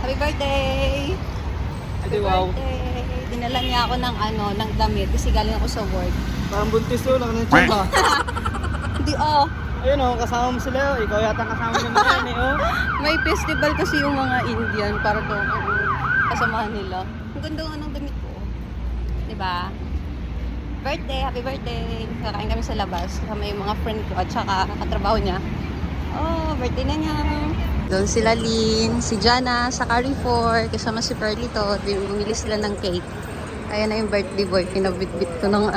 Happy birthday! Ate, wow. Birthday! Dinala niya ako ng ng damit kasi galing ako sa work. Parang buntis yun, laki ng tiyan ba? Hindi Ayun oh, kasama mo sila oh. Ikaw yata kasama nila yan eh oh. May festival kasi yung mga Indian para doon kasamahan nila. Ang ganda nga ng damit ko. Diba? Birthday! Happy birthday! Kakain kami sa labas. Kasama yung mga friend ko at saka katrabaho niya. Oh, birthday na niya. Doon sila Lynn, si Jana sa Carrefour, kasama si Perlito. Bumili sila ng cake. Ayan na yung birthday boy. Pinabitbit ko ng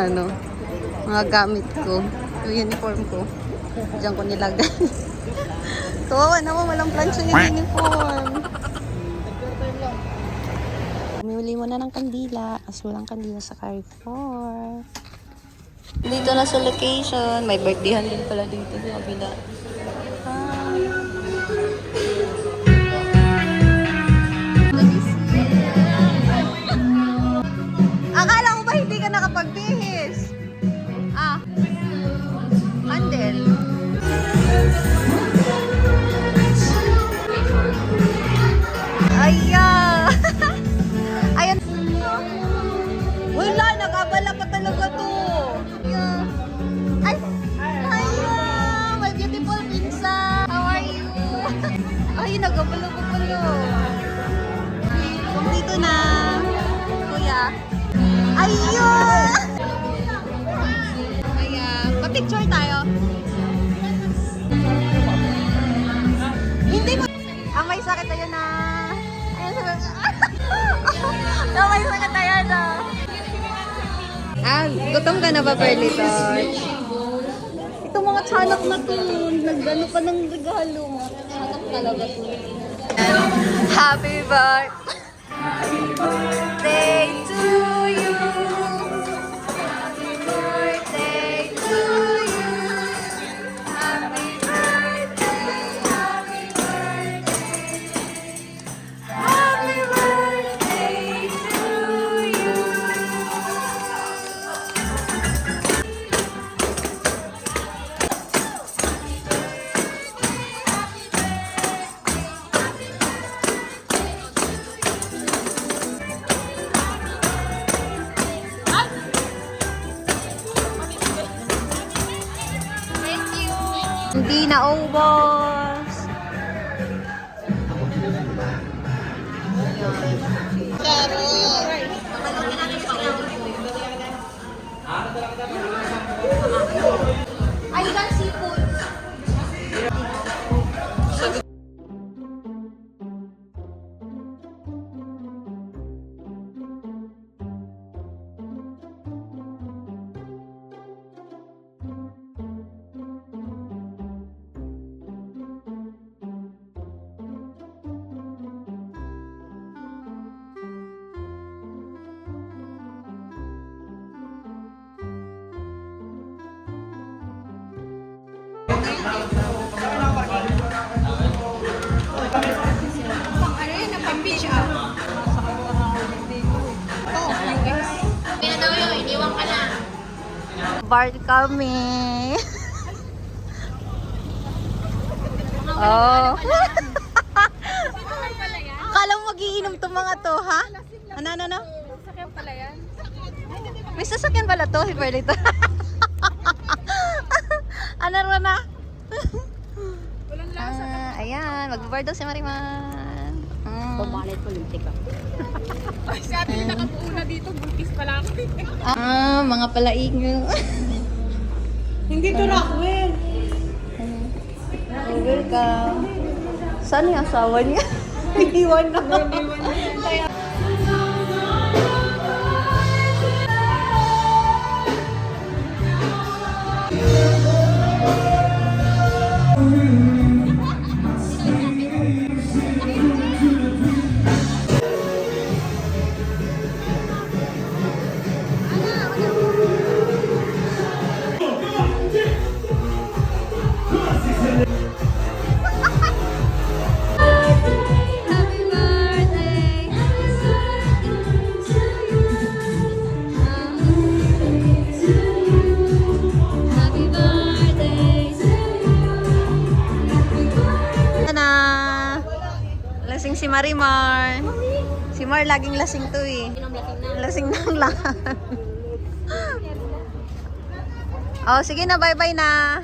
mga gamit ko. Yung uniform ko. Diyan ko nilagay. Kawawa naman, walang plancha yung uniform. Bumili muna ng kandila. As walang kandila sa Carrefour. Dito na sa location. May birthdayhan din pala dito sa kabila. Akala ko ba hindi ka nakapagbihis? Handle. Ayan. Wala, nakabala pa talaga to. Ay, my beautiful Pinsa. How are you? Ay, nagabala ko pala. Dito na. Kuya. Ayun! Ayan. Pa-picture tayo. Hindi mo. May sakit tayo na. Ayan sa may sakit tayo na. Gutom ka na ba, Perlito? Itong mga tiyanak na to. Nagdano pa ng regalo. Tiyanak talaga to. Happy birthday to you. Happy birthday to you. Happy birthday, happy birthday. Happy birthday to you. Hindi na ubos. Ay, got seafood. Bar kami. Oh. Akala mo magiinom to mga to, ha? Ano? Sasakyan pala yan. May sasakyan pala to, si Perlito. Ano na? Walang lasa. Ayan, mag-bar daw si Mariman. Bumalit ko lintik ako. Ay, si ate yung nakapuuna dito, buntis pala ako. Mga palaingo. Hindi to Rockwell. Welcome. Saan yung asawa niya? Iwan na. Happy birthday. Marimar. Si Mar laging lasing to eh. Lasing ng lahat. Oh, sige na, bye-bye na.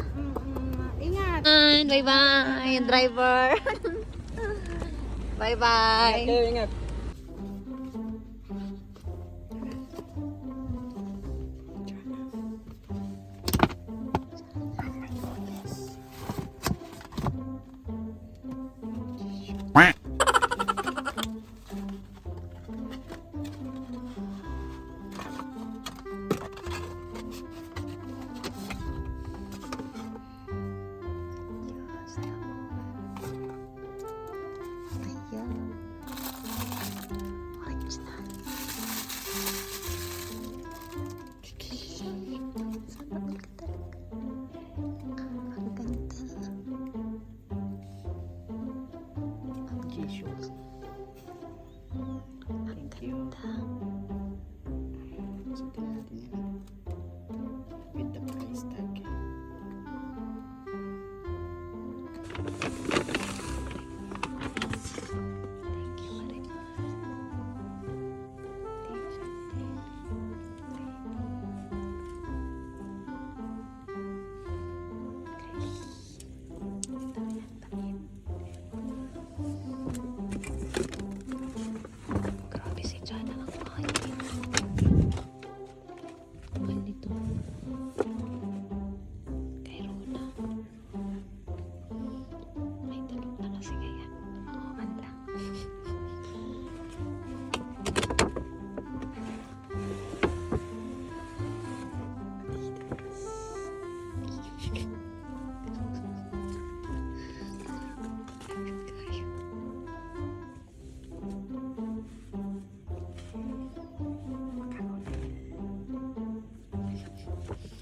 Ingat. Bye-bye, yung driver. Bye-bye. Ingat. Thank you. Sutin natin yan. With the price tag. Grabe si Jana ang mahal dito. Mahal nito. Kay Rona. May talong na kasi kaya. Man lang.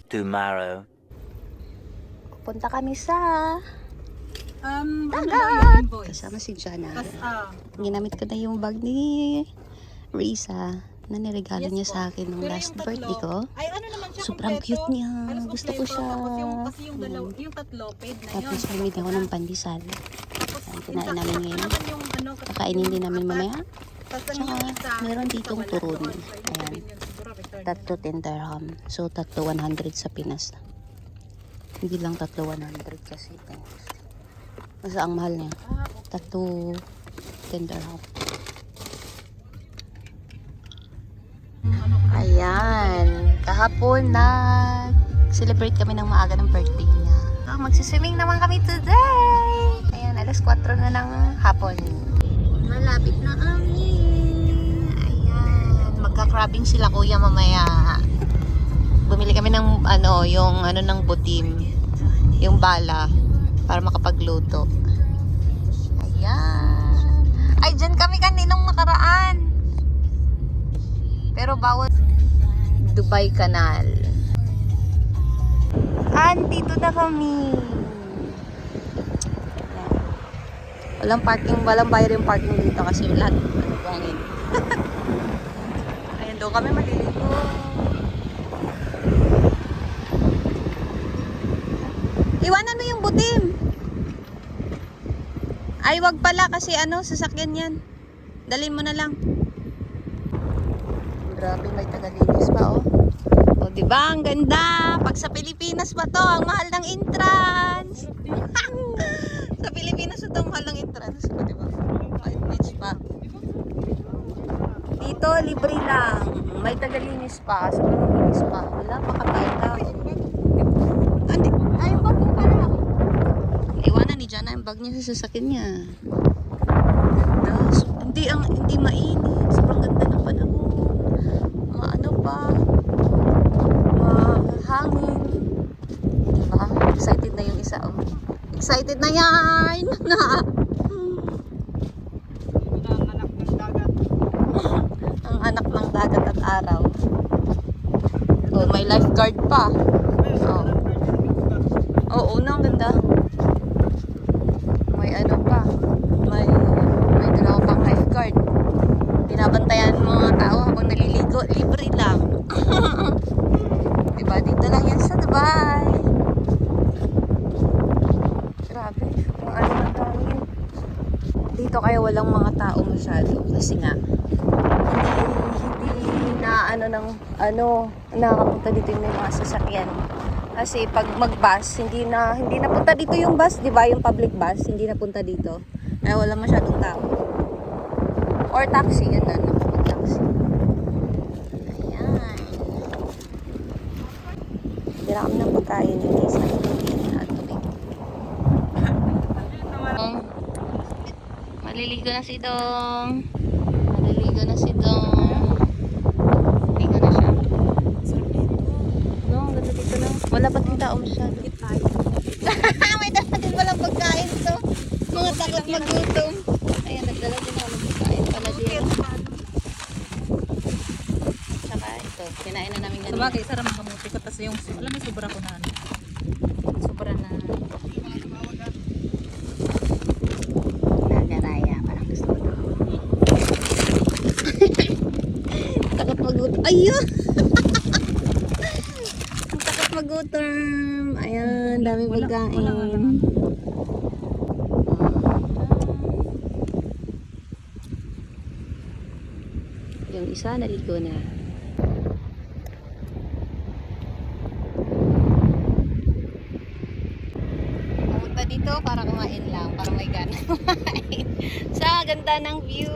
Tomorrow. Punta kami sa Ano dagat. yung invoice? Kasama si Jana. Tas, Ginamit ko na yung bag ni Risa na niregalo Yes niya po. sa akin nung pero last yung tatlo, birthday ko. Ay, ano naman siya, Sobrang kompleto. cute niya. Halos Gusto ko kompleto. siya. Kasi yung dalaw, yung tatlo, paid na yun. Tapos bumili ako ng pandesal. Tapos, Ayan, kinain namin ngayon. naman yung ano, Kakainin din namin mamaya. Tapos ang Tsaka, yung isa, meron isa ditong wala turon. doon. So, ibig Ayan. sabihin yun, siguro, return Tatlo 10 dirham. So, tatlo 100 sa Pinas. Hindi lang tatlo 100 kasi. Kasi ang mahal niya. Tatlo 10 dirham. Ayan. Kahapon nag-celebrate kami ng maaga ng birthday niya. So, magsiswimming naman kami today. Ayan, alas 4 na ng hapon. Malapit na kami. Ayan. Magka-crabbing sila kuya mamaya. Bumili kami ng yung ng butim. Yung bala. Para makapagluto. Ayan. Ay, dyan kami kaninong nakaraan. Pero bawat Dubai Canal. Andito na kami. Ayan. Walang parking, walang bayar yung parking dito kasi lahat buhangin. Ayan, doon kami maliligo. Iwanan mo yung butim. Ay, wag pala kasi sasakyan yan. Dalhin mo na lang. Grabe, may tagalinis pa, oh. O, diba? Ang ganda. Pag sa Pilipinas pa to, ang mahal ng entrance. Sa Pilipinas ito, ang mahal ng entrance. O, diba? 5 minutes pa. Dito, libre lang. May tagalinis pa. Sobrang linis pa. Wala, makapita. Andi, ay, yung bag mo pala. Iwanan ni Jana yung bag niya sa sasakyan niya. Ganda. So, hindi mainit. Sobrang ganda ng panahon. Maano pa. Mahangin. Diba? Excited na yung isa. Oh. Excited na yan! Ang anak ng dagat at araw. Oh, may lifeguard pa. Oh. Oo, ang ganda. May pa. May dalawa pang lifeguard. Binabantayan ng mga tao habang naliligo. Libre lang. Diba? Dito lang yan sa Dubai. Grabe. Ang ng hangin. Dito dito kaya walang mga tao masyado. Kasi nga, hindi nakakapunta dito yung may mga sasakyan. Kasi pag mag-bus, hindi na punta dito yung bus, di ba? Yung public bus, hindi na punta dito. Kaya wala masyadong tao. Or taxi, yan na, taxi. Ayan. Hindi na kami ng pagkain, hindi sa maliligo na si Dong. Maliligo na si Dong. Ligo na siya. No, ganda dito lang. Wala pa din tao masyado. May dala din walang pagkain to. Mga takot magutom. Ayan, nagdala din ako ng pagkain pala din. Tsaka ito, kinain na namin ganito. Sabagay, sarap makamuti ko. Tapos yung, alam mo, sobra ko na ano. Sobra na. Nagaraya, parang gusto ko daw. Takot magutom. Ayun! Ang takot magutom. Ayan, daming pagkain. Yung isa, naligo na. Pumunta dito para kumain lang, para may gana kumain. Sa ganda ng view.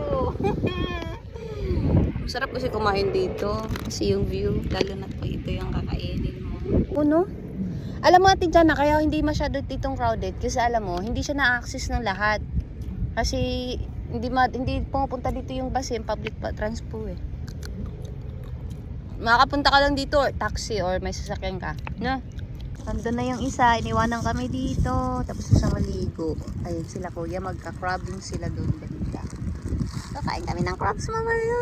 Masarap kasi kumain dito. Kasi yung view, lalo na po ito yung kakainin mo. Puno? Alam mo natin dyan na kaya hindi masyado ditong crowded. Kasi alam mo, hindi siya na-access ng lahat. Kasi hindi pumupunta dito yung bus, yung public transport eh. Makakapunta ka lang dito or taxi or may sasakyan ka. No? Nandun na yung isa, iniwanan kami dito. Tapos sa maligo. Ayun sila kuya, magka-crabbing sila doon banda. Kakain kami ng crabs mamaya.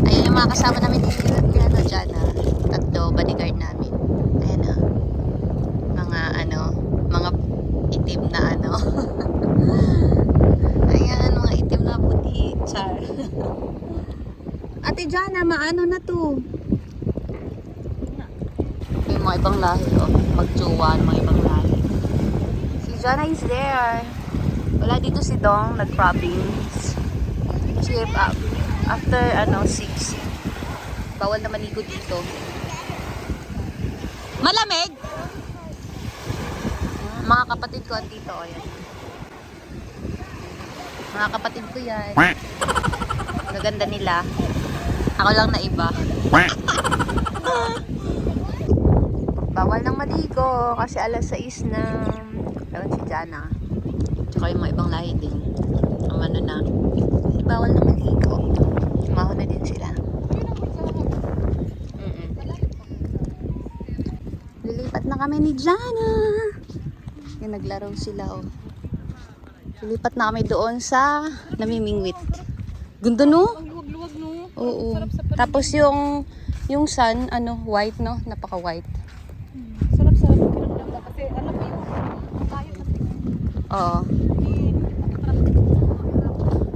Ayun yung mga kasama namin dito. Ano dyan ah. Tatlo, bodyguard namin. Ayan ah. Mga itim na ano. Ayan, mga itim na puti. Char. Ate Jana, maano na to? May mga ibang lahi, oh. Magjuwa, mga ibang lahi. Si Jana is there. Wala dito si Dong, nag-crabbing. Kasi after 6, bawal na maligo dito. Malamig? Mga kapatid ko andito, ayan. Mga kapatid ko yan. Maganda nila. Ako lang na iba. Bawal nang maligo kasi alas 6 na. Ewan si Jana. Tsaka yung mga ibang lahi din. Ang ano na. Bawal nang maligo. Tumaho na din sila. Lilipat na kami ni Jana. Yung naglaro sila oh. Lilipat na kami doon sa namimingwit. Ganda no? Luwag-luwag no? Oo. Tapos yung sun, white no? Napaka-white. Sarap-sarap yung kinakilala. Kasi alam mo yung tayo kasi. Oo.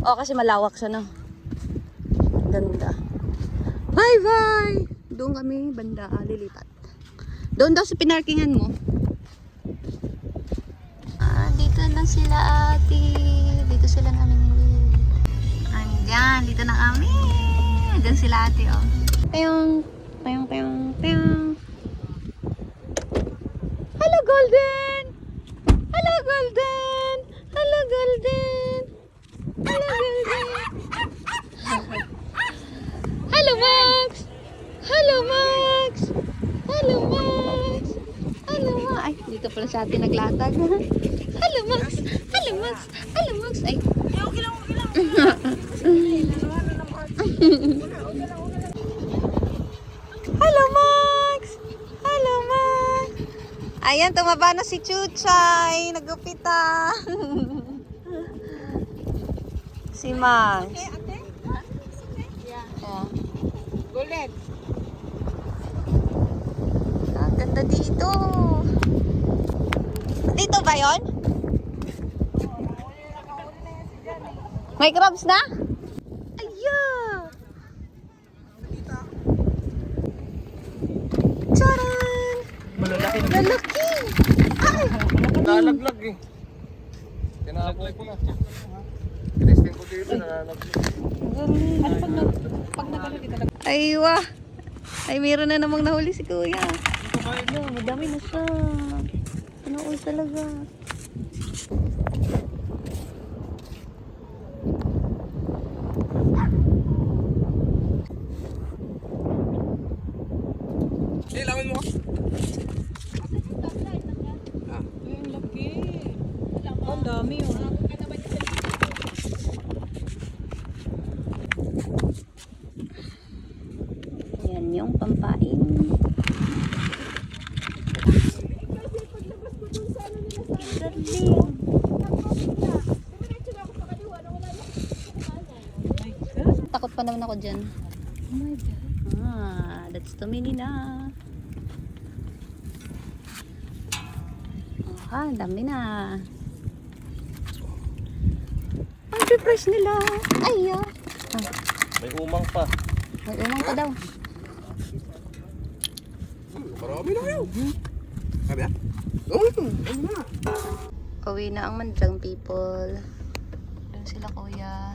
Oo, kasi malawak siya no? Ganda. Bye-bye! Doon kami, banda, lilipat. Doon daw sa pinarkingan mo. Dito na sila ate. Dito sila namin. Andyan, dito na kami. Andyan sila ate, oh. Payong, payong, payong, payong. Hello, Golden! Hello, Golden! Hello, Golden! Hello, Golden! Hello, Max! Hello, Max! Hello, Max! Hello, Max! Ay, dito pala sa atin naglatag. Hello, Max! Hello, Max! Hello, Max! Ay, okay lang, okay lang. Hello, Max! Hello, Max! Ayan, tumaba na si Chuchay. Nagupita. Si Max. Oh. Golden. Ang ganda dito. Dito ba yon? May crabs na? Ayun! Charan! Malalaki na. Lalaki! Ay! Nalaglag eh. Tinapon ko na. Testing ko dito na Ano pag nagano dito? Ay, wah. Ay, meron na namang nahuli si Kuya. Ano, madami na siya. Ano talaga. lawan mo. Ang laki. Ang dami oh. Yan yung pampain. Takot pa naman ako dyan. Oh my God. That's too many na. Ang dami na. Ang refresh nila. Ay, May umang pa. may umang pa daw. Marami na kayo. Sabi ah? Pauwi na ang Mandrang people. Doon sila kuya.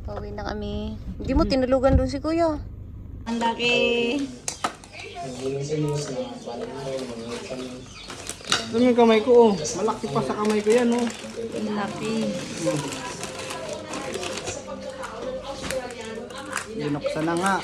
Pauwi na kami. Hindi mo tinulugan doon si kuya. Ang laki. Doon yung kamay ko oh. Malaki pa sa kamay ko yan oh. Ang laki. Binuksan na nga.